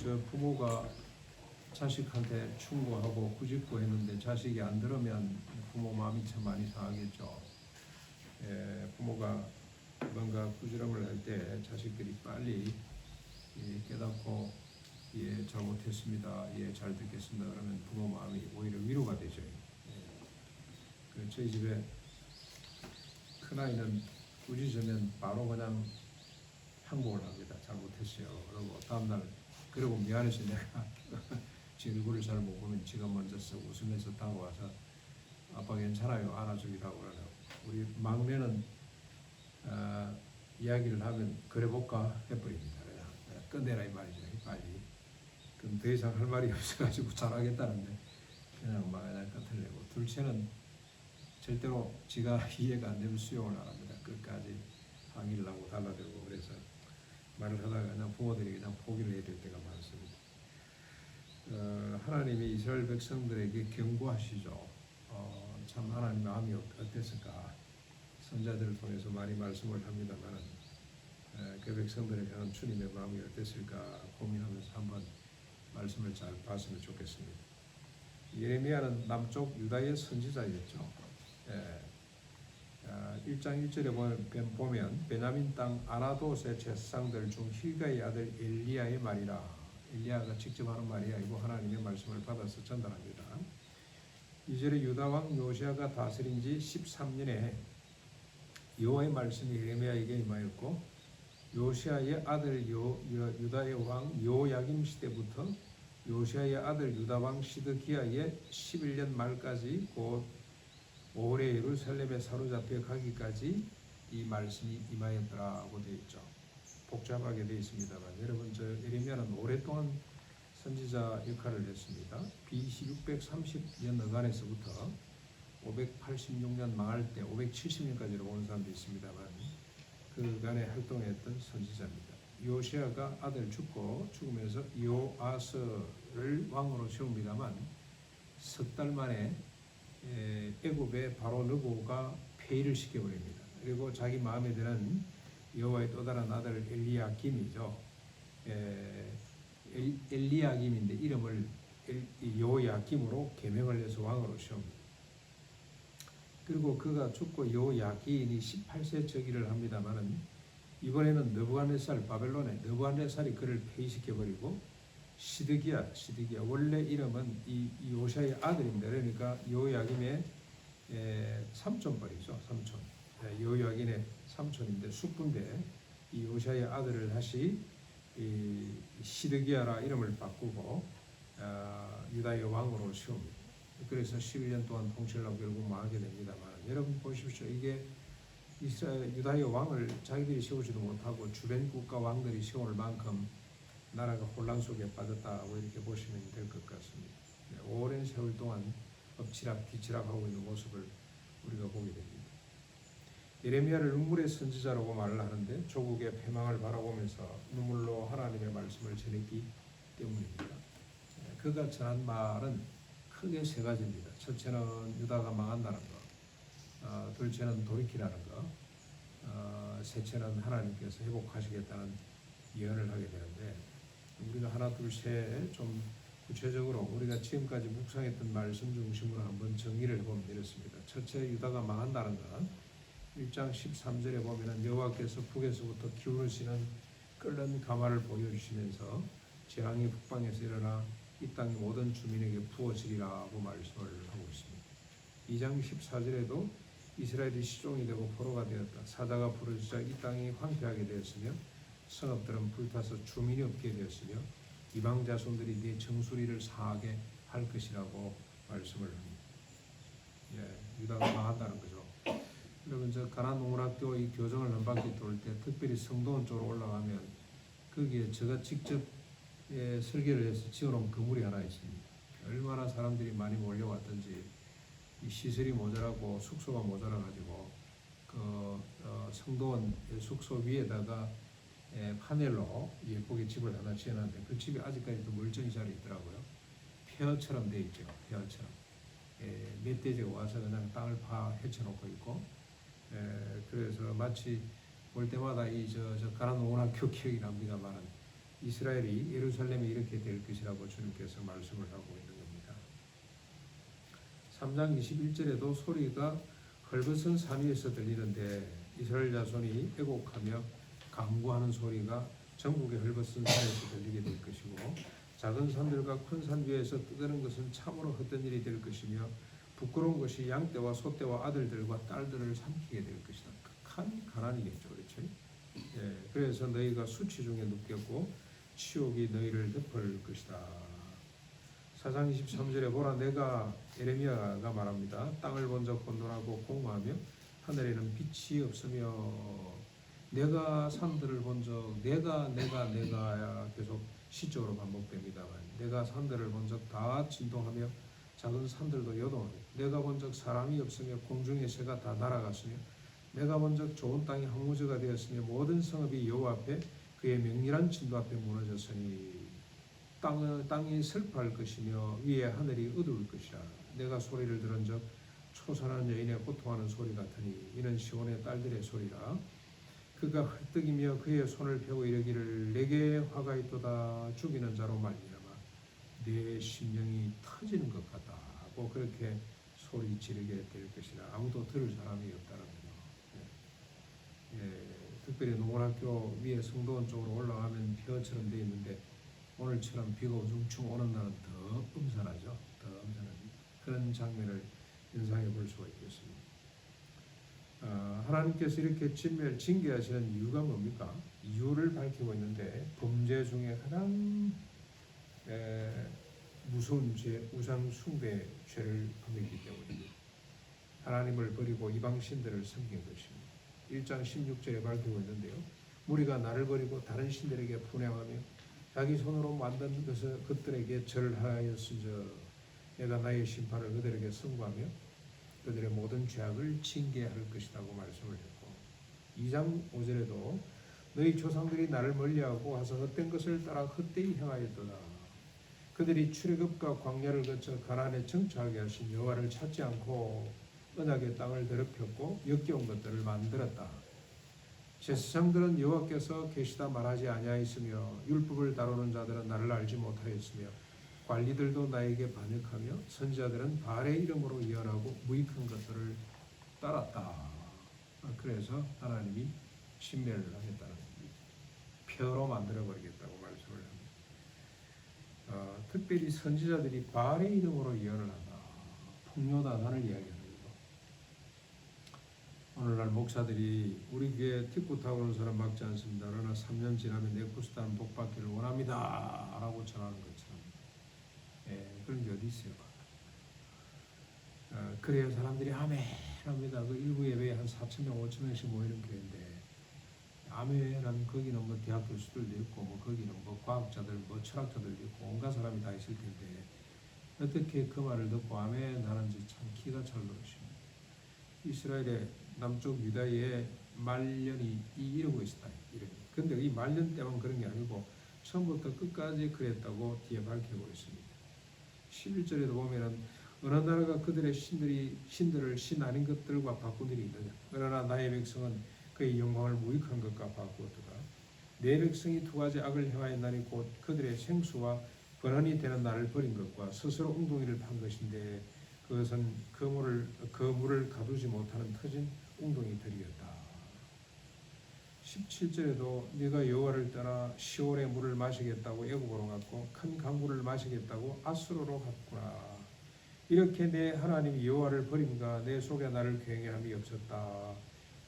저 부모가 자식한테 충고하고 꾸짖고했는데 자식이 안 들으면 부모 마음이 참 많이 상하겠죠. 부모가 뭔가 꾸지람을 할 때 자식들이 빨리 깨닫고 잘못했습니다. 잘 듣겠습니다. 그러면 부모 마음이 오히려 위로가 되죠. 저희 집에 큰아이는 꾸짖으면 바로 그냥 항복을 합니다. 잘못했어요. 그러고 다음날 그러고 미안해서 내가 지 얼굴을 잘 못 보면 지가 먼저 웃으면서 다가와서 아빠 괜찮아요. 안아주기도 하고 그러네요. 우리 막내는 이야기를 하면 그래 볼까 해버립니다. 그냥 끝내라 이 말이죠. 빨리. 그럼 더 이상 할 말이 없어가지고 잘하겠다는데 그냥 막 그냥 끝을 내고, 둘째는 절대로 지가 이해가 안 되면 수용을 안 합니다. 끝까지 항의를 하고 달라들고, 그래서 말을 하다가 그냥 부모들이 그냥 포기를 해야 될 때가 많습니다. 하나님이 이스라엘 백성들에게 경고하시죠. 참 하나님 마음이 어땠을까? 선자들을 통해서 많이 말씀을 합니다만 그 백성들에게는 주님의 마음이 어땠을까 고민하면서 한번 말씀을 잘 봤으면 좋겠습니다. 예레미야는 남쪽 유다의 선지자였죠. 1장 1절에 보면 베냐민 땅 아나돗의 제사장들 중 힐가의 아들 엘리야의 말이라. 엘리야가 직접 하는 말이 아니고 하나님의 말씀을 받아서 전달합니다. 2절에 유다 왕 요시야가 다스린 지 13년에 여호와의 말씀이 예레미야에게 임하였고, 요시야의 아들 유다의 왕 요야김 시대부터 요시야의 아들 유다 왕 시드기야의 11년 말까지 곧 오래 예루살렘에 사로잡혀 가기까지 이 말씀이 임하였더라고 되어 있죠. 복잡하게 되어 있습니다만 여러분, 저 예레미야는 오랫동안 선지자 역할을 했습니다. BC 630년 어간에서부터 586년 망할 때 570년까지로 보는 사람도 있습니다만 그간에 활동했던 선지자입니다. 요시야가 아들 죽으면서 요아스를 왕으로 세웁니다만 석 달 만에 애굽의 바로 느고가 폐위를 시켜버립니다. 그리고 자기 마음에 드는 여호와의 또 다른 아들 엘리야김이죠. 엘리야김인데 이름을 요야김으로 개명을 해서 왕으로 세웁니다. 그리고 그가 죽고 요야긴이 18세 즉위를 합니다만은 이번에는 느부갓네살, 바벨론의 느부갓네살이 그를 폐위시켜버리고 시드기야 원래 이름은 이 요시야의 아들입니다. 그러니까 요야김의 삼촌뻘이죠. 삼촌. 요야긴의 삼촌인데 숙부인데 이 요시야의 아들을 다시 시드기야라 이름을 바꾸고 유다의 왕으로 세웁니다. 그래서 11년 동안 통치를 하고 결국 망하게 됩니다만 여러분 보십시오. 이게 유다의 왕을 자기들이 세우지도 못하고 주변 국가 왕들이 세울 만큼 나라가 혼란 속에 빠졌다고 이렇게 보시면 될 것 같습니다. 오랜 세월 동안 엎치락 뒤치락 하고 있는 모습을 우리가 보게 됩니다. 예레미야를 눈물의 선지자라고 말을 하는데 조국의 패망을 바라보면서 눈물로 하나님의 말씀을 전했기 때문입니다. 그가 전한 말은 크게 세 가지입니다. 첫째는 유다가 망한다는 것, 둘째는 돌이키라는 것, 셋째는 하나님께서 회복하시겠다는 예언을 하게 되는데, 우리가 하나 둘 셋 좀 구체적으로 우리가 지금까지 묵상했던 말씀 중심으로 한번 정리를 해보면 이렇습니다. 첫째, 유다가 망한다는 것. 1장 13절에 보면은 여호와께서 북에서부터 기울으시는 끓는 가마를 보여주시면서 재앙이 북방에서 일어나 이 땅의 모든 주민에게 부어지리라고 말씀을 하고 있습니다. 2장 14절에도 이스라엘이 시종이 되고 포로가 되었다. 사자가 부러지자 이 땅이 황폐하게 되었으며 성읍들은 불타서 주민이 없게 되었으며 이방 자손들이 네 정수리를 상하게 할 것이라고 말씀을 합니다. 유다가 망한다는 거죠. 여러분, 저 가나안 농락교 이 교정을 한 바퀴 돌 때 특별히 성도원 쪽으로 올라가면 거기에 제가 직접 설계를 해서 지어놓은 건물이 하나 있습니다. 얼마나 사람들이 많이 몰려왔던지 이 시설이 모자라고 숙소가 모자라가지고 성도원 숙소 위에다가 파넬로 예쁘게 집을 하나 지어놨는데 그 집이 아직까지도 멀쩡히 잘 있더라고요. 폐허처럼 돼 있죠. 폐허처럼. 멧돼지가 와서 그냥 땅을 헤쳐놓고 있고, 그래서 마치 볼 때마다 저 가나안 농락교 기억이 납니다만 이스라엘이 예루살렘이 이렇게 될 것이라고 주님께서 말씀을 하고 있는 겁니다. 3장 21절에도 소리가 헐벗은 산 위에서 들리는데 이스라엘 자손이 애곡하며 간구하는 소리가 전국의 헐벗은 산에서 들리게 될 것이고 작은 산들과 큰 산 위에서 떠드는 것은 참으로 헛된 일이 될 것이며 부끄러운 것이 양떼와 소떼와 아들들과 딸들을 삼키게 될 것이다. 극한 가난이겠죠, 그렇죠? 예, 그래서 너희가 수치 중에 눕겠고 치욕이 너희를 덮을 것이다. 4장 23절에 보라 내가 예레미야가 말합니다. 땅을 먼저 혼돈하고 공허하며 하늘에는 빛이 없으며 내가 산들을 먼저 내가 계속 시적으로 반복됩니다만 내가 산들을 먼저 다 진동하며 작은 산들도 요동하며 내가 먼저 사람이 없으며 공중의 새가 다 날아갔으며 내가 먼저 좋은 땅이 항무지가 되었으며 모든 성읍이 여호와 앞에 그의 명렬한 진도 앞에 무너졌으니 땅이 슬퍼할 것이며 위에 하늘이 어두울 것이라. 내가 소리를 들은 적 초산한 여인의 고통하는 소리 같으니 이는 시온의 딸들의 소리라. 그가 헐떡이며 그의 손을 펴고 이르기를 내게 화가 있도다. 죽이는 자로 말미암아 내 심령이 터지는 것 같다 하고 그렇게 소리 지르게 될 것이라. 아무도 들을 사람이 없다는 거죠. 특별히 농원학교 위에 성도원 쪽으로 올라가면 벼처럼 되어 있는데 오늘처럼 비가 우중충 오는 날은 더 음산하죠. 더 음산한 그런 장면을 연상해 볼 수가 있겠습니다. 하나님께서 이렇게 징계하시는 이유가 뭡니까? 이유를 밝히고 있는데 범죄 중에 가장 무서운 죄, 우상 숭배 죄를 범했기 때문입니다. 하나님을 버리고 이방신들을 섬긴 것입니다. 1장 16절에 밝히고 있는데요. 무리가 나를 버리고 다른 신들에게 분향하며 자기 손으로 만든 것들에게 절하였으저 내가 나의 심판을 그들에게 선고하며 그들의 모든 죄악을 징계할 것이라고 말씀을 했고 2장 5절에도 너희 조상들이 나를 멀리하고 와서 헛된 것을 따라 헛되이 행하였도다. 그들이 출애굽과 광야를 거쳐 가나안에 정착하게 하신 여호와를 찾지 않고 언약의 땅을 더럽혔고 역겨운 것들을 만들었다. 제사장들은 여호와께서 계시다 말하지 아니하였으며 율법을 다루는 자들은 나를 알지 못하였으며 관리들도 나에게 반역하며 선지자들은 바알의 이름으로 예언하고 무익한 것들을 따랐다. 그래서 하나님이 진멸을 하겠다는 겁니다. 표로 만들어버리겠다고 말씀을 합니다. 특별히 선지자들이 바알의 이름으로 예언을 한다. 풍요다단을 이야기합니다. 오늘날 목사들이 우리 교회 티쿠 타고 오는 사람 막지 않습니다. 그러나 3년 지나면 네쿠스탄 복받기를 원합니다 라고 전하는 것처럼 그런 게 어디 있어요. 그래야 사람들이 아멘 합니다. 그 일부 예배에 한 4,000명 5,000명씩 모이는 교회인데 아멘은 거기는 뭐 대학 교수들도 있고 뭐 거기는 뭐 과학자들 뭐 철학자들도 있고 온갖 사람이 다 있을 텐데 어떻게 그 말을 듣고 아멘 하는지 참 기가 찰 노릇입니다. 이스라엘의 남쪽 유다의 말년이 이러고 있었다. 그런데 이 말년 때만 그런 게 아니고 처음부터 끝까지 그랬다고 뒤에 밝히고 있습니다. 11절에도 보면은 어느 나라가 그들의 신들을 신 아닌 것들과 바꾼 일이 있느냐. 그러나 나의 백성은 그의 영광을 무익한 것과 바꾸었도다. 내 백성이 두 가지 악을 행하였나니 곧 그들의 생수와 번원이 되는 나를 버린 것과 스스로 웅덩이를 판 것인데 그것은 그 물을 가두지 못하는 터진 웅덩이들이었다. 17절에도 네가 여호와를 떠나 시올의 물을 마시겠다고 애굽으로 갔고 큰 강물을 마시겠다고 아수르로 갔구나. 이렇게 내 하나님 여호와를 버림과 내 속에 나를 경외함이 없었다.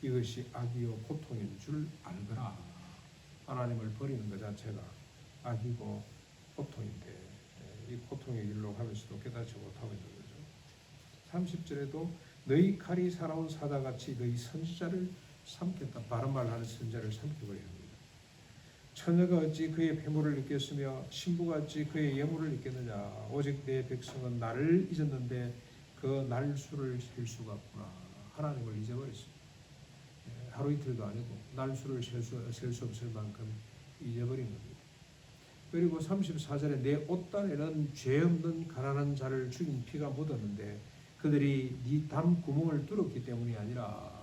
이것이 악이요 고통인 줄 알거라. 하나님을 버리는 것 자체가 악이고 고통인데 이 고통의 길로 가면서도 깨닫지 못하고 있는 거죠. 30절에도 너희 칼이 살아온 사자같이 너희 선지자를 삼켰다. 바른 말하는 선지자를 삼켜버려 합니다. 처녀가 어찌 그의 폐물을 느꼈으며 신부가 어찌 그의 예물을 느꼈느냐. 오직 내 백성은 나를 잊었는데 그 날수를 셀 수가 없구나. 하나님을 잊어버렸습니다. 하루 이틀도 아니고 날수를 셀 수 없을 만큼 잊어버린 겁니다. 그리고 34절에 내 옷단에는 죄 없는 가난한 자를 죽인 피가 묻었는데 그들이 네 담 구멍을 뚫었기 때문이 아니라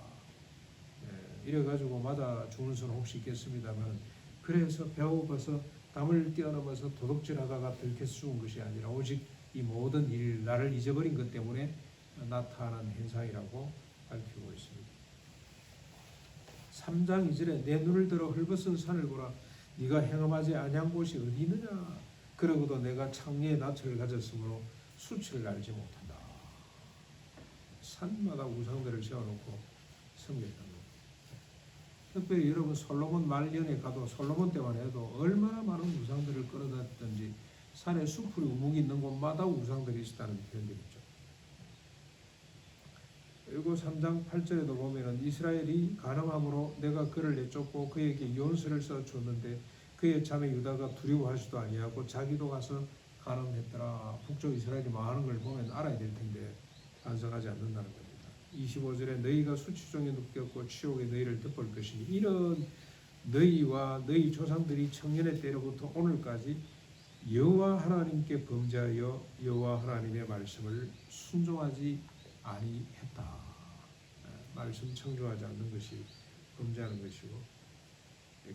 이래가지고 맞아 죽는 수는 혹시 있겠습니다만 그래서 배고파서 담을 뛰어넘어서 도둑질하다가 들켜 죽은 것이 아니라 오직 이 모든 일, 나를 잊어버린 것 때문에 나타난 현상이라고 밝히고 있습니다. 3장 2절에 내 눈을 들어 헐벗은 산을 보라. 네가 행함하지 아니한 곳이 어디 있느냐. 그러고도 내가 창리의 낯을 가졌으므로 수치를 알지 못한다. 산마다 우상들을 세워놓고 섬겼다. 특별히 여러분 솔로몬 말년에 가도 솔로몬 때만 해도 얼마나 많은 우상들을 끌어다녔던지 산에 수풀이 우묵이 있는 곳마다 우상들이 있었다는 표현들이 있죠. 그리고 3장 8절에도 보면은 이스라엘이 간음함으로 내가 그를 내쫓고 그에게 연수를 써주었는데 그의 자매 유다가 두려워하지도 아니하고 자기도 가서 간음했더라. 북쪽 이스라엘이 망하는 걸 보면 알아야 될 텐데 반성하지 않는다는 겁니다. 25절에 너희가 수치종에 눕혔고 치욕에 너희를 덮을 것이니 이런 너희와 너희 조상들이 청년의 때로부터 오늘까지 여호와 하나님께 범죄하여 여호와 하나님의 말씀을 순종하지 아니했다. 말씀 청종하지 않는 것이 범죄하는 것이고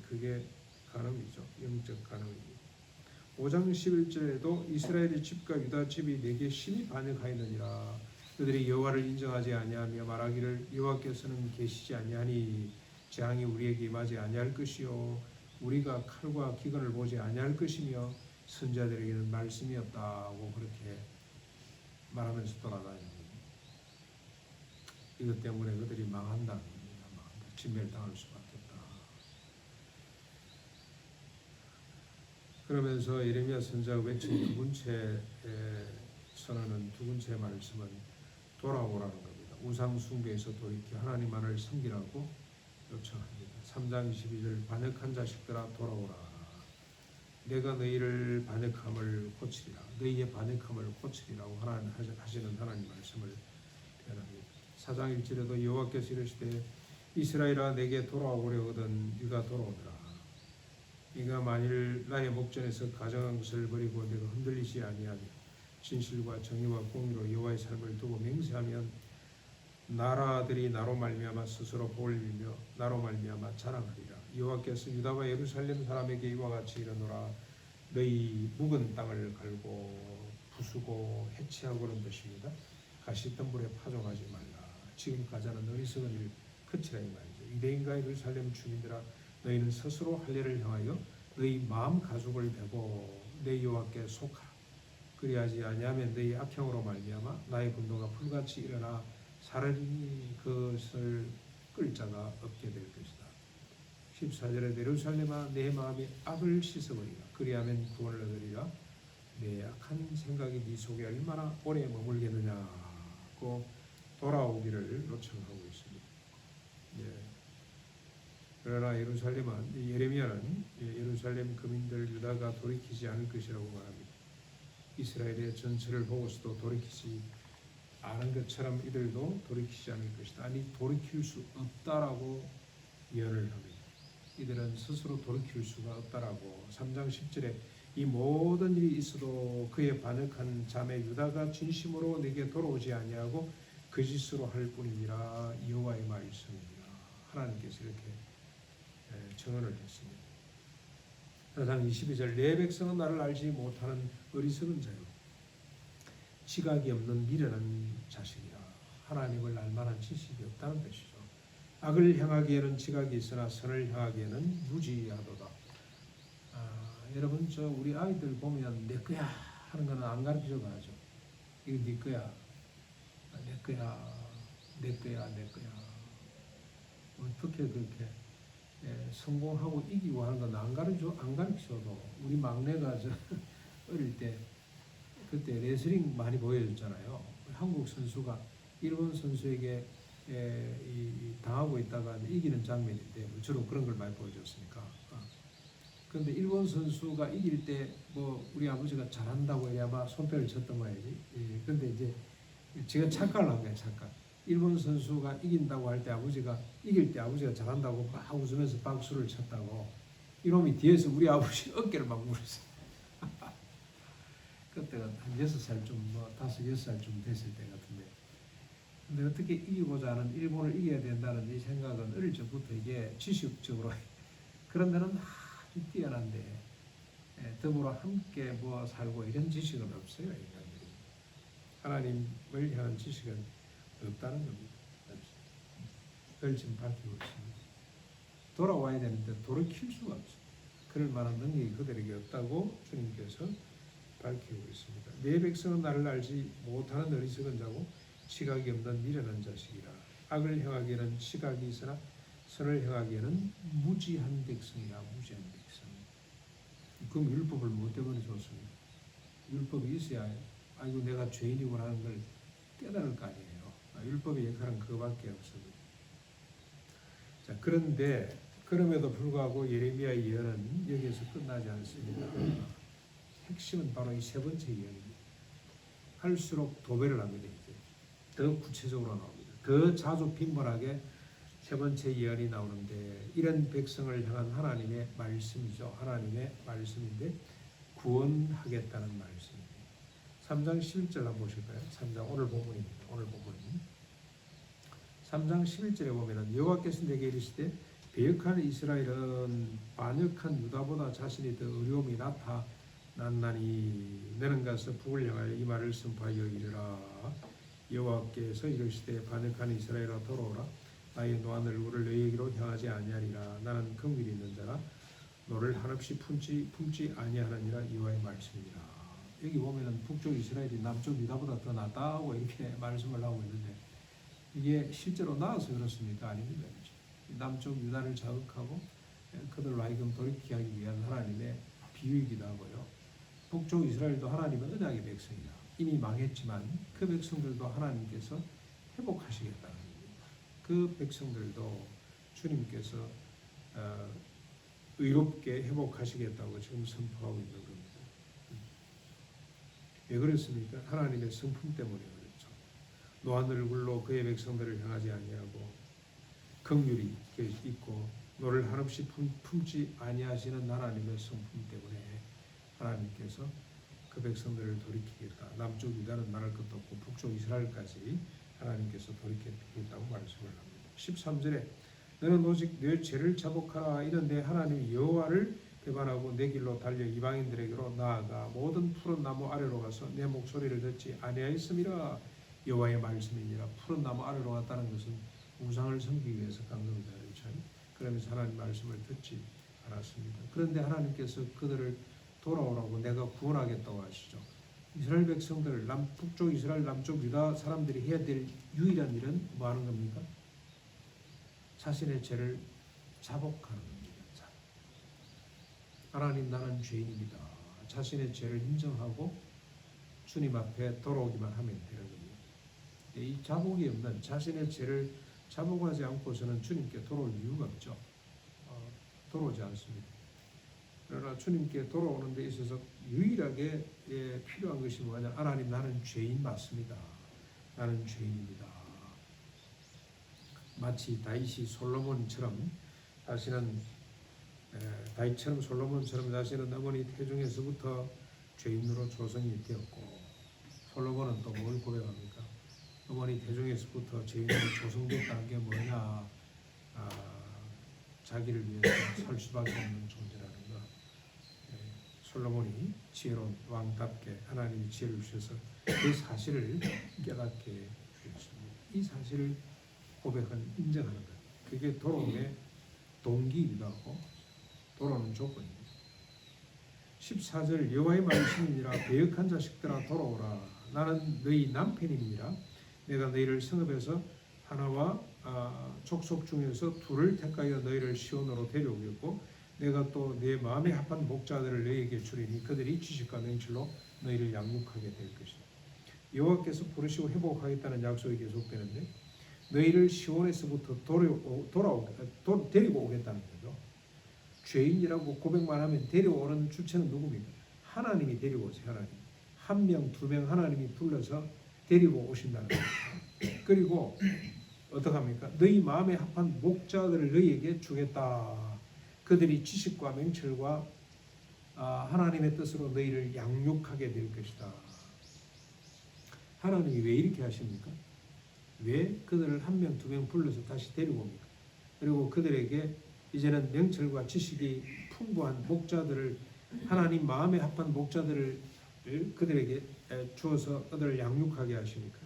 그게 간음이죠. 영적 간음입니다. 5장 11절에도 이스라엘의 집과 유다 집이 내게 심히 반역하였느니라. 그들이 여호와를 인정하지 아니하며 말하기를 여호와께서는 계시지 아니하니 재앙이 우리에게 임하지 아니할 것이요 우리가 칼과 기근을 보지 아니할 것이며 선자들에게는 말씀이었다고 그렇게 말하면서 돌아다닙니다. 이것 때문에 그들이 망한다는 겁니다. 망한다. 진멸당할 수밖에 없다. 그러면서 예레미야 선지자가 외친 두 번째 선언은 두 번째 말씀은 돌아오라는 겁니다. 우상 숭배에서 돌이켜 하나님만을 섬기라고 요청합니다. 3장 22절 반역한 자식들아 돌아오라. 내가 너희를 반역함을 고치리라. 너희의 반역함을 고치리라고 하시는 하나님 말씀을 표현합니다. 4장 1절에도 여호와께서 이르시되 이스라엘아 내게 돌아오려거든 네가 돌아오더라. 네가 만일 나의 목전에서 가정한 것을 버리고 내가 흔들리지 아니하며 진실과 정의와 공의로 여호와의 삶을 두고 맹세하면 나라들이 나로 말미암아 스스로 복을 빌며 나로 말미암아 자랑하리라. 여호와께서 유다와 예루살렘 사람에게 이와 같이 이르노라. 너희 묵은 땅을 갈고 부수고 해치하고는 것입니다. 가시덤불에 파종하지 말라. 지금까지 하는 어리석은 일 그치라 이 말이죠. 유대인과 예루살렘 주민들아 너희는 스스로 할례를 향하여 너희 마음 가죽을 베고 내 여호와께 속하라. 그리하지 아니하면 너희 악행으로 말미암아 나의 분노가 불같이 일어나 사르르니 그것을 끌 자가 없게 될 것이다. 14절에 예루살렘아 내 마음이 악을 씻어버리라. 그리하면 구원을 얻으리라. 내 악한 생각이 네 속에 얼마나 오래 머물겠느냐고 돌아오기를 요청하고 있습니다. 예. 그러나 예루살렘은 예레미야는 예루살렘 거민들 유다가 돌이키지 않을 것이라고 말합니다. 이스라엘의 전체를 보고서도 돌이키지 않은 것처럼 이들도 돌이키지 않을 것이다. 아니 돌이킬 수 없다라고 예언을 합니다. 이들은 스스로 돌이킬 수가 없다라고 3장 10절에 이 모든 일이 있어도 그의 반역한 자매 유다가 진심으로 내게 돌아오지 아니하고 거짓으로 할 뿐이니라. 여호와의 말씀이니라. 하나님께서 이렇게 증언을 했습니다. 4장 22절 내 백성은 나를 알지 못하는 어리석은 자요 지각이 없는 미련한 자식이라. 하나님을 알만한 지식이 없다는 것이죠. 악을 향하기에는 지각이 있으나 선을 향하기에는 무지하도다. 여러분 우리 아이들 보면 내 거야 하는 거는 안 가르치려고 하죠. 이거 네 거야, 내 거야, 내 거야, 내 거야. 어떻게 그렇게 성공하고 이기고 하는 건 안 가르쳐도 우리 막내가 어릴 때 그때 레슬링 많이 보여줬잖아요. 한국 선수가 일본 선수에게 당하고 있다가 이기는 장면인데 주로 그런 걸 많이 보여줬으니까. 그런데 일본 선수가 이길 때 우리 아버지가 잘한다고 해야 아마 손뼉을 쳤던 거야지. 그런데 이제 제가 착각을 한 거예요. 착각. 일본 선수가 이긴다고 할 때 아버지가 이길 때 아버지가 잘한다고 막 웃으면서 박수를 쳤다고 이놈이 뒤에서 우리 아버지 어깨를 막 물었어요. 그때가 한 6살쯤 5, 6살쯤 됐을 때 같은데 근데 어떻게 이기고자 하는 일본을 이겨야 된다는 이 생각은 어릴 적부터 이게 지식적으로 그런 데는 아주 뛰어난데 더불어 함께 뭐 살고 이런 지식은 없어요. 인간들이. 하나님을 향한 지식은 없다는 겁니다. 그걸 지금 밝히고 있습니다. 돌아와야 되는데 돌이킬 수가 없어요. 그럴 만한 능력이 그들에게 없다고 주님께서 밝히고 있습니다. 내 백성은 나를 알지 못하는 어리석은 자고 지각이 없는 미련한 자식이라. 악을 행하기에는 지각이 있으나 선을 행하기에는 무지한 백성이라. 무지한 백성. 그럼 율법을 못 때문에 좋습니다. 율법이 있어야 아이고 내가 죄인이구나 하는 걸 깨달을 거 아니에요. 율법의 역할은 그거밖에 없습니다. 자, 그런데 그럼에도 불구하고 예레미야의 예언은 여기에서 끝나지 않습니다. 핵심은 바로 이 세 번째 예언입니다. 할수록 도배를 합니다. 이제 더 구체적으로 나옵니다. 더 자주 빈번하게 세 번째 예언이 나오는데 이런 백성을 향한 하나님의 말씀이죠. 하나님의 말씀인데 구원하겠다는 말씀입니다. 3장 11절 한번 보실까요? 3장 오늘 본문입니다. 오늘 본문 3장 11절에 보면은 여호와께서 내게 이르시되 배역한 이스라엘은 반역한 유다보다 자신이 더 어려움이 나타났나니 너는 가서 북을 향하여 이 말을 선포하여 이르라. 여호와께서 이르시되 반역한 이스라엘아 돌아오라. 나의 노한 얼굴을 너희에게로 향하지 아니하리라. 나는 긍휼이 있는 자라 너를 한없이 품지 아니하느니라. 여호와의 말씀이라. 여기 보면은 북쪽 이스라엘이 남쪽 유다보다 더 낫다고 이렇게 말씀을 하고 있는데 이게 실제로 나아서 그렇습니까? 아닙니다. 남쪽 유다를 자극하고 그들로 하여금 돌이키게 하기 위한 하나님의 비유이기도 하고요. 북쪽 이스라엘도 하나님은 언약의 백성이다. 이미 망했지만 그 백성들도 하나님께서 회복하시겠다는 겁니다. 그 백성들도 주님께서 의롭게 회복하시겠다고 지금 선포하고 있는 겁니다. 왜 그렇습니까? 하나님의 성품 때문에 그렇죠. 노한 얼굴로 그의 백성들을 향하지 아니하고 긍휼이 있고 너를 한없이 품지 아니하시는 하나님의 성품 때문에 하나님께서 그 백성들을 돌이키겠다. 남쪽 유다는 말할 것도 없고 북쪽 이스라엘까지 하나님께서 돌이키겠다고 말씀을 합니다. 13절에 너는 오직 내 죄를 자복하라. 이는 내 하나님 여호와를 배반하고 내 길로 달려 이방인들에게로 나아가 모든 푸른 나무 아래로 가서 내 목소리를 듣지 아니하였음이라. 여호와의 말씀이니라. 푸른 나무 아래로 갔다는 것은 우상을 섬기기 위해서 간 겁니다. 그렇죠? 그러면서 하나님 말씀을 듣지 않았습니다. 그런데 하나님께서 그들을 돌아오라고 내가 구원하겠다고 하시죠. 이스라엘 백성들을 북쪽 이스라엘 남쪽 유다 사람들이 해야 될 유일한 일은 뭐 하는 겁니까? 자신의 죄를 자복하는 겁니다. 하나님 나는 죄인입니다. 자신의 죄를 인정하고 주님 앞에 돌아오기만 하면 되는 겁니다. 이 자복이 없는 자신의 죄를 자복하지 않고서는 주님께 돌아올 이유가 없죠. 돌아오지 않습니다. 그러나 주님께 돌아오는 데 있어서 유일하게 필요한 것이 뭐냐? 하나님 나는 죄인 맞습니다. 나는 죄인입니다. 마치 다윗이 솔로몬처럼 자신은 다윗처럼 솔로몬처럼 자신은 어머니 태중에서부터 죄인으로 조성이 되었고 솔로몬은 또 뭘 고백합니까? 어머니 태중에서부터 죄인으로 조성됐다는 게 뭐냐? 자기를 위해서 살 수밖에 없는 존재라는 것. 솔로몬이 지혜로운 왕답게 하나님이 지혜를 주셔서 그 사실을 깨닫게 주셨습니다. 이 사실을 고백은 인정하는 것. 그게 돌아옴의 동기이기도 하고 돌아오는 조건입니다. 14절 여호와의 말씀이니라. 배역한 자식들아 돌아오라. 나는 너희 남편이니라. 내가 너희를 성읍에서 하나와 족속 중에서 둘을 택하여 너희를 시온으로 데려오겠고 내가 또 내 마음에 합한 목자들을 너희에게 주리니 그들이 지식과 명철로 너희를 양육하게 될 것이다. 여호와께서 부르시고 회복하겠다는 약속이 계속되는데 너희를 시온에서부터 데리고 오겠다는 거죠. 죄인이라고 고백만 하면 데려오는 주체는 누굽니까? 하나님이 데리고 오세요. 하나님. 한 명, 두 명 하나님이 불러서 데리고 오신다는 거예요. 그리고 어떻게 합니까? 너희 마음에 합한 목자들을 너희에게 주겠다. 그들이 지식과 명철과 하나님의 뜻으로 너희를 양육하게 될 것이다. 하나님이 왜 이렇게 하십니까? 왜 그들을 한 명, 두 명 불러서 다시 데리고 옵니까? 그리고 그들에게 이제는 명철과 지식이 풍부한 목자들을 하나님 마음에 합한 목자들을 그들에게 주어서 그들을 양육하게 하시니까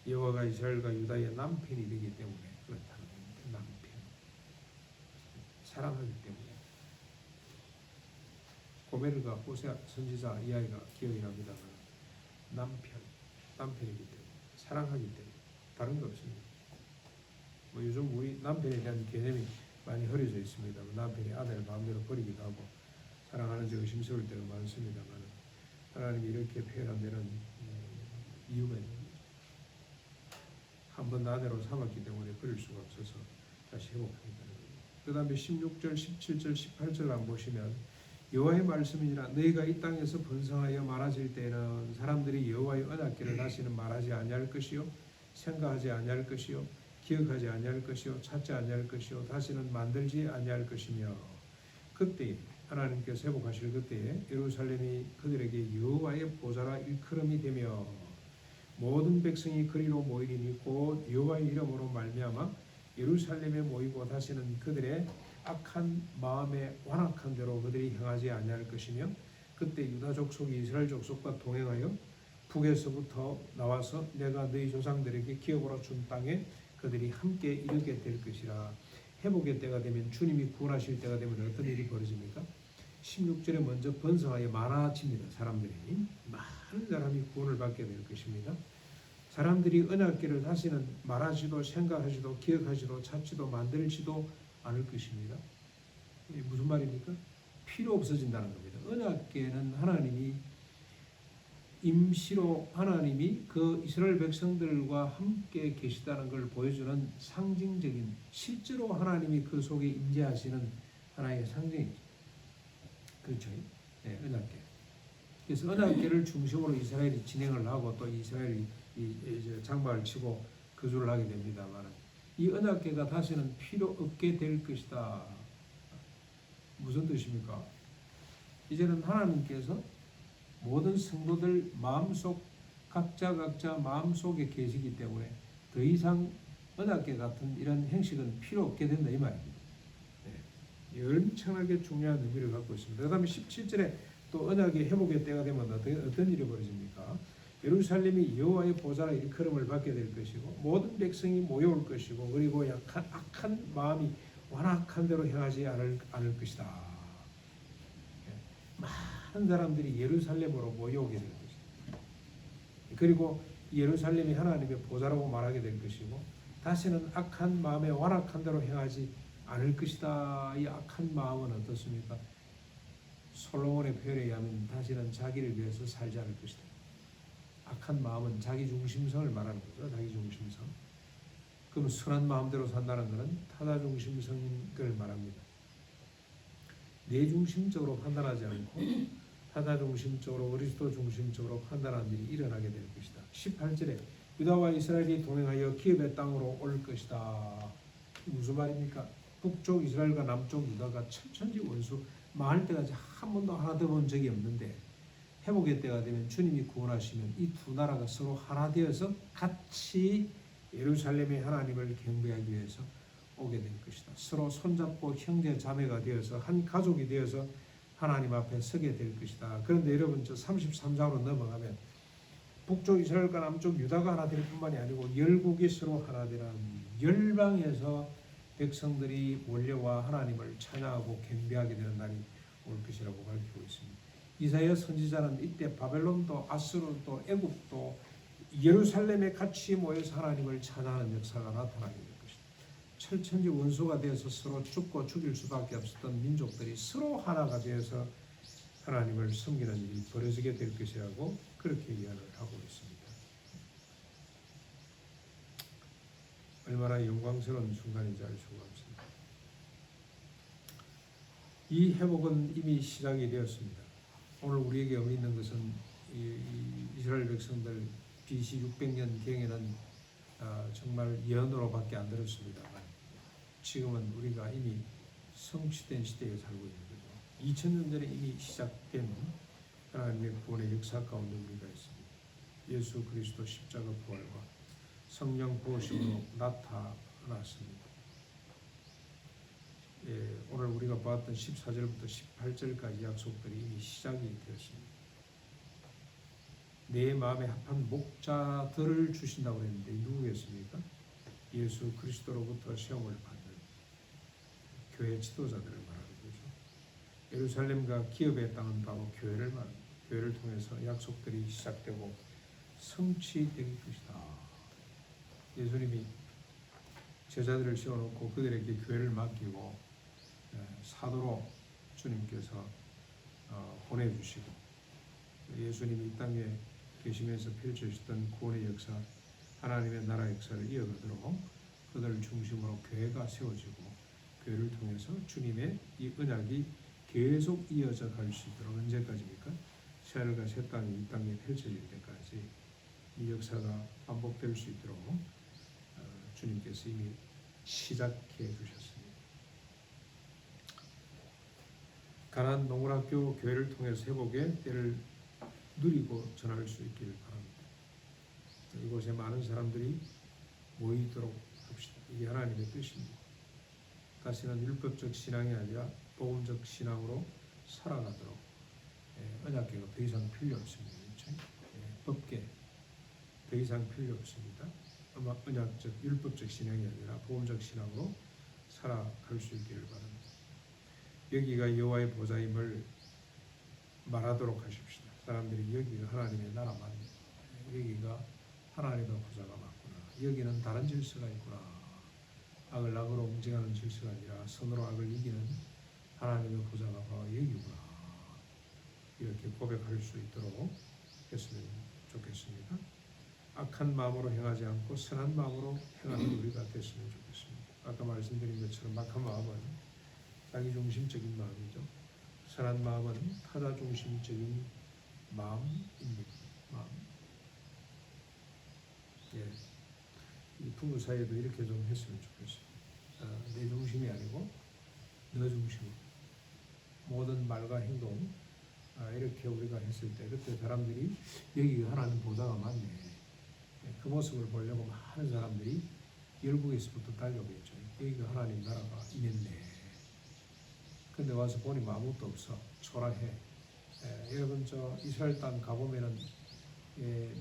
여호와가 이스라엘과 유다의 남편이 되기 때문에 그렇다는 겁니다. 남편 사랑하기 때문에. 고멜과 호세 선지자 이야기가 기억이 납니다만 남편이기 때문에 사랑하기 때문에 다른 거 없습니다. 뭐 요즘 우리 남편에 대한 개념이 많이 흐려져 있습니다. 남편이 아내를 마음대로 버리기도 하고 사랑하는 지 의심스러울 때가 많습니다만 하나님이 이렇게 표현한 데는 이유가 있는 거죠. 한번 아내로 삼았기 때문에 버릴 수가 없어서 다시 회복하겠다는 거예요. 그 다음에 16절, 17절, 18절 안 보시면 여호와의 말씀이니라 너희가 이 땅에서 번성하여 많아질 때에는 사람들이 여호와의 언약궤를 다시는 말하지 아니할 것이요 생각하지 아니할 것이요 기억하지 아니할 것이요 찾지 아니할 것이요 다시는 만들지 아니할 것이며 그때 하나님께서 회복하실 그때에 예루살렘이 그들에게 여호와의 보좌라 일컬음이 되며 모든 백성이 그리로 모이리니 곧 여호와의 이름으로 말미암아 예루살렘에 모이고 다시는 그들의 악한 마음에 완악한 대로 그들이 행하지 아니할 것이며 그때 유다 족속이 이스라엘 족속과 동행하여 북에서부터 나와서 내가 너희 조상들에게 기업으로 준 땅에 그들이 함께 이르게 될 것이라. 회복의 때가 되면 주님이 구원하실 때가 되면 어떤 일이 벌어집니까? 16절에 먼저 번성하여 많아집니다. 사람들이 많은 사람이 구원을 받게 될 것입니다. 사람들이 언약궤를 다시는 말하지도 생각하지도 기억하지도 찾지도 만들지도 않을 것입니다. 무슨 말입니까? 필요 없어진다는 겁니다. 언약궤는 하나님이 임시로 하나님이 그 이스라엘 백성들과 함께 계시다는 걸 보여주는 상징적인 실제로 하나님이 그 속에 임재하시는 하나의 상징이죠. 그렇죠? 네, 언약궤. 그래서 언약궤를 중심으로 이스라엘이 진행을 하고 또 이스라엘이 이제 장막을 치고 거주를 하게 됩니다만 이 언약궤가 다시는 필요 없게 될 것이다. 무슨 뜻입니까? 이제는 하나님께서 모든 성도들 마음속 각자 마음속에 계시기 때문에 더 이상 언약궤 같은 이런 행식은 필요 없게 된다 이 말입니다. 네. 엄청나게 중요한 의미를 갖고 있습니다. 그 다음에 17절에 또 언약의 회복의 때가 되면 어떤 일이 벌어집니까? 예루살렘이 여호와의 보좌라 일컬음을 받게 될 것이고 모든 백성이 모여올 것이고 그리고 악한 마음이 완악한 대로 행하지 않을 것이다. 많은 사람들이 예루살렘으로 모여오게 될 것이다. 그리고 예루살렘이 하나님의 보좌라고 말하게 될 것이고 다시는 악한 마음에 완악한 대로 행하지 않을 것이다. 이 악한 마음은 어떻습니까? 솔로몬의 표현에 의하면 다시는 자기를 위해서 살지 않을 것이다. 악한 마음은 자기 중심성을 말하는 거죠. 자기 중심성. 그럼 순한 마음대로 산다는 것은 타자 중심성을 말합니다. 내 중심적으로 판단하지 않고 타자 중심적으로 그리스도 중심적으로 판단하는 일이 일어나게 될 것이다. 18절에 유다와 이스라엘이 동행하여 기업의 땅으로 올 것이다. 무슨 말입니까? 북쪽 이스라엘과 남쪽 유다가 천천지 원수 망할 때까지 한 번도 하나도 본 적이 없는데 회복의 때가 되면 주님이 구원하시면 이 두 나라가 서로 하나 되어서 같이 예루살렘의 하나님을 경배하기 위해서 오게 될 것이다. 서로 손잡고 형제 자매가 되어서 한 가족이 되어서 하나님 앞에 서게 될 것이다. 그런데 여러분 저 33장으로 넘어가면 북쪽 이스라엘과 남쪽 유다가 하나 될 뿐만이 아니고 열국이 서로 하나 되는 열방에서 백성들이 몰려와 하나님을 찬양하고 경배하게 되는 날이 올 것이라고 밝히고 있습니다. 이사야 선지자는 이때 바벨론도 아수르도 애굽도 예루살렘에 같이 모여서 하나님을 찬양하는 역사가 나타나게 될 것이다. 철천지 원수가 되어서 서로 죽고 죽일 수밖에 없었던 민족들이 서로 하나가 되어서 하나님을 섬기는 일이 벌어지게 될 것이라고 그렇게 이야기를 하고 있습니다. 얼마나 영광스러운 순간인지 알 수가 없습니다. 이 회복은 이미 시작이 되었습니다. 오늘 우리에게 의미 있는 것은 이스라엘 백성들 BC 600년 경에는 정말 예언으로밖에 안 들었습니다만 지금은 우리가 이미 성취된 시대에 살고 있는 거죠. 2000년 전에 이미 시작된 하나님의 구원의 역사 가운데 우리가 있습니다. 예수 그리스도 십자가 부활과 성령 부으심으로 나타났습니다. 오늘 우리가 봤던 14절부터 18절까지 약속들이 이미 시작이 되었습니다. 내 마음에 합한 목자들을 주신다고 했는데 누구겠습니까? 예수 그리스도로부터 시험을 받는 교회 지도자들을 말하는 거죠. 예루살렘과 기업의 땅은 바로 교회를 말합니다. 교회를 통해서 약속들이 시작되고 성취될 것이다. 예수님이 제자들을 세워놓고 그들에게 교회를 맡기고 사도로 주님께서 보내주시고 예수님이 이 땅에 계시면서 펼쳐주셨던 구원의 역사, 하나님의 나라 역사를 이어가도록 그들을 중심으로 교회가 세워지고 교회를 통해서 주님의 이 언약이 계속 이어져 갈 수 있도록 언제까지입니까? 새하늘과 새 땅이 이 땅에 펼쳐질 때까지 이 역사가 반복될 수 있도록 주님께서 이미 시작해 주셨습니다. 가나안 농군학교 교회를 통해서 회복의 때를 누리고 전할 수 있기를 바랍니다. 이곳에 많은 사람들이 모이도록 합시다. 이게 하나님의 뜻입니다. 다시는 율법적 신앙이 아니라 복음적 신앙으로 살아가도록 언약궤가 더 이상 필요 없습니다. 법궤 더 이상 필요 없습니다. 언약적 율법적 신앙이 아니라 복음적 신앙으로 살아갈 수 있기를 바랍니다. 여기가 여호와의 보좌임을 말하도록 하십시다. 사람들이 여기가 하나님의 나라 맞습니다. 여기가 하나님의 보좌가 맞구나. 여기는 다른 질서가 있구나. 악을 악으로 응징하는 질서가 아니라 선으로 악을 이기는 하나님의 보좌가 바로 여기구나. 이렇게 고백할 수 있도록 했으면 좋겠습니다. 악한 마음으로 행하지 않고 선한 마음으로 행하는 우리가 됐으면 좋겠습니다. 아까 말씀드린 것처럼 악한 마음은 자기중심적인 마음이죠. 선한 마음은 타자중심적인 마음입니다. 마음. 이 부부 사이에도 이렇게 좀 했으면 좋겠습니다. 내 중심이 아니고 너 중심으로 모든 말과 행동 이렇게 우리가 했을 때 그때 사람들이 여기가 하나님 보좌가 맞네. 그 모습을 보려고 많은 사람들이 열국에서부터 달려오겠죠. 여기가 하나님 나라가 임했네. 근데 와서 보니 아무것도 없어. 초라해. 여러분 저 이스라엘 땅 가보면은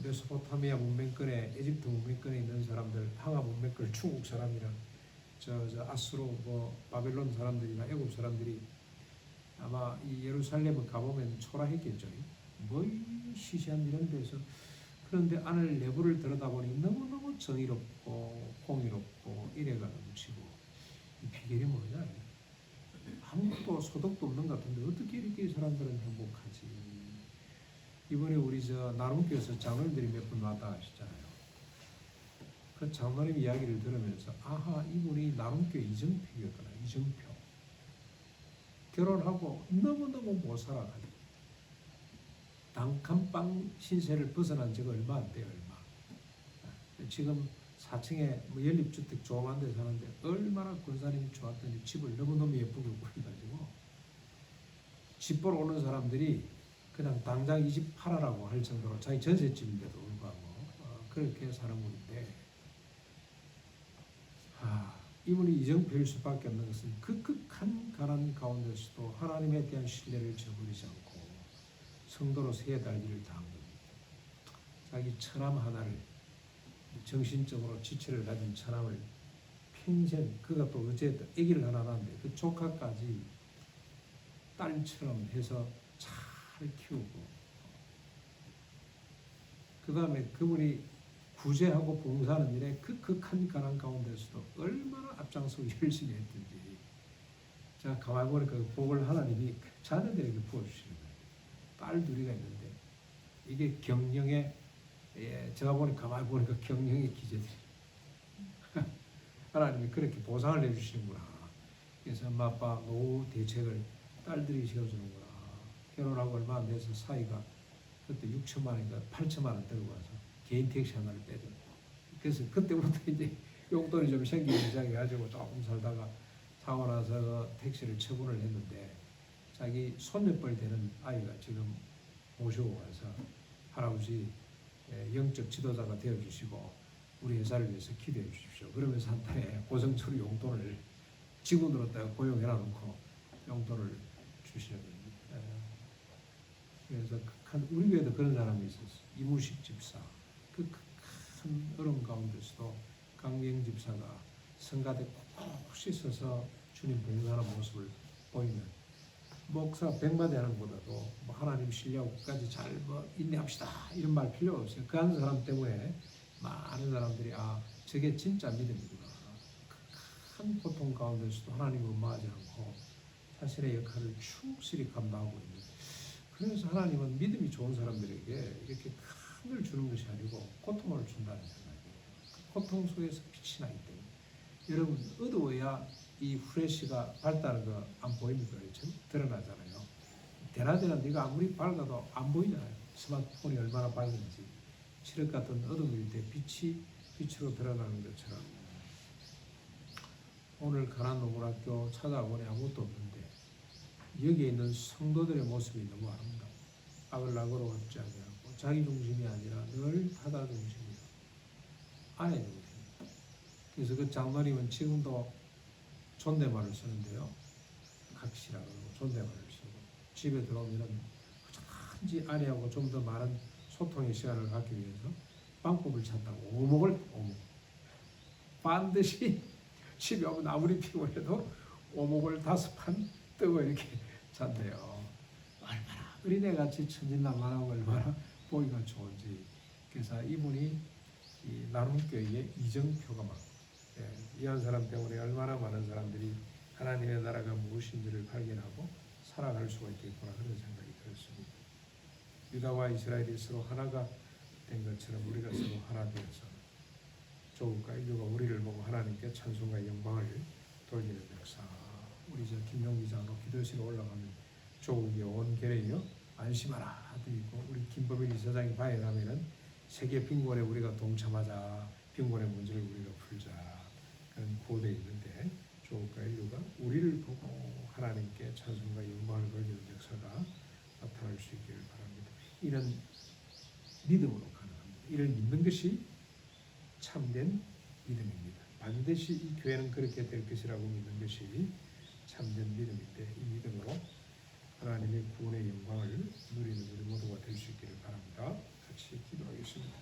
메소포타미아 문명권에 에집트 문명권에 있는 사람들, 항아 문명권 중국 사람이랑 저 아수르 바벨론 사람들이나 애굽 사람들이 아마 이 예루살렘을 가보면 초라했겠죠. 뭐 시시한 이런 데서. 그런데 안을 내부를 들여다보니 너무너무 정의롭고 공의롭고 이래가 넘치고 이 비결이 뭐냐? 아무것도 소득도 없는 것 같은데 어떻게 이렇게 사람들은 행복하지? 이번에 우리 저 나눔교에서 장로님들이 몇 분 왔다 하시잖아요. 그 장로님 이야기를 들으면서 아하 이분이 나눔교 이정표였구나. 이정표. 결혼하고 너무너무 못 살아가지고 단칸방 신세를 벗어난 지가 얼마 안 돼요. 얼마. 지금 4층에 연립주택 조그만 데 사는데 얼마나 권사님이 좋았더니 집을 너무너무 예쁘게 꾸며가지고 집 보러 오는 사람들이 그냥 당장 이 집 팔아라고 할 정도로 자기 전셋집인데도 불구하고 그렇게 사는 분인데 이분이 이정표일 수밖에 없는 것은 그 극한 가난 가운데서도 하나님에 대한 신뢰를 저버리지 않고 성도로 새해 달기를 다한 겁니다. 자기 처남 하나를 정신적으로 지체를 가진 처남을 평생 그가 또 어제 아기를 하나 낳았는데 그 조카까지 딸처럼 해서 잘 키우고 그 다음에 그분이 구제하고 봉사하는 일에 그 극한 가난 가운데서도 얼마나 앞장서 열심히 했든지 제가 가만히 보니까 그 복을 하나님이 자녀들에게 부어주시는 거예요. 딸 둘이가 있는데 이게 경영의 제가 가만히 보니까 경영의 기제들이 하나님이 그렇게 보상을 해주시는구나. 그래서 엄마 아빠 노후 대책을 딸들이 세워주는구나. 결혼하고 얼마 안 돼서 사이가 그때 6천만 원인가 8천만 원 들고 와서 개인 택시 하나를 빼줘. 그래서 그때부터 이제 용돈이 좀 생기기 시작해가지고 조금 살다가 사고 나서 택시를 처분을 했는데 자기 손녀뻘 되는 아이가 지금 모시고 와서 할아버지 영적 지도자가 되어주시고 우리 회사를 위해서 기도해 주십시오. 그러면서 한 달에 고성처로 용돈을 직원으로 딱 고용해 놓고 용돈을 주시는 겁니다. 그래서 우리 교회도 그런 사람이 있었어. 이무식 집사. 그 큰 어려움 가운데서도 강경 집사가 성가대 콕콕 씻어서 주님 봉사하는 모습을 보이는 목사 백마대 하는 것보다도 뭐 하나님 신뢰하고까지 잘 인내합시다 이런 말 필요 없어요. 그 한 사람 때문에 많은 사람들이 저게 진짜 믿음이구나. 큰 고통 가운데서도 하나님을 원망하지 않고 자신의 역할을 충실히 감당하고 있는. 그래서 하나님은 믿음이 좋은 사람들에게 이렇게 큰을 주는 것이 아니고 고통을 준다는 생각이에요. 그 고통 속에서 빛이 나기 때문에. 여러분 어두워야 이 후레쉬가 밝다는 거 안 보입니까? 그렇죠? 드러나잖아요. 대낮에는 네가 아무리 밝아도 안 보이잖아요. 스마트폰이 얼마나 밝은지. 칠흑 같은 어둠일 때 빛으로 드러나는 것처럼 오늘 가난 노고학교 찾아보니 아무것도 없는데 여기에 있는 성도들의 모습이 너무 아름다워. 악을 악으로 갚지 아니하고 자기 중심이 아니라 늘 타다 중심이다. 아내 중심. 그래서 그 장로님은 지금도 존댓말을 쓰는데요. 각시라 그러고 존댓말을 쓰고 집에 들어오면은 단지 아내하고 좀 더 많은 소통의 시간을 갖기 위해서 방법을 찾다고 오목 반드시 집에 오면 아무리 피곤해도 오목을 5판 뜨고 이렇게 잔대요. 얼마나 어린애같이 천진난만하고 얼마나 보기가 좋은지. 그래서 이분이 이 나눔교회의 이정표가 막 이 한 사람 때문에 얼마나 많은 사람들이 하나님의 나라가 무엇인지를 발견하고 살아갈 수가 있겠구나 그런 생각이 들었습니다. 유다와 이스라엘이 서로 하나가 된 것처럼 우리가 서로 하나 되어서 조국과 인류가 우리를 보고 하나님께 찬송과 영광을 돌리는 역사. 우리 저 김용기 장로 기도실에 올라가면 조국이 온 결에요 안심하라 하도 있고 우리 김범일 이사장이 바에 가면은 세계 빈곤에 우리가 동참하자. 빈곤의 문제를 우리가 풀자. 그런 구호되어 있는데 조국과 인류가 우리를 보고 하나님께 찬송과 영광을 돌리는 역사가 나타날 수 있기를 바랍니다. 이런 믿음으로 가능합니다. 이를 믿는 것이 참된 믿음입니다. 반드시 이 교회는 그렇게 될 것이라고 믿는 것이 참된 믿음인데 이 믿음으로 하나님의 구원의 영광을 누리는 우리 모두가 될 수 있기를 바랍니다. 같이 기도하겠습니다.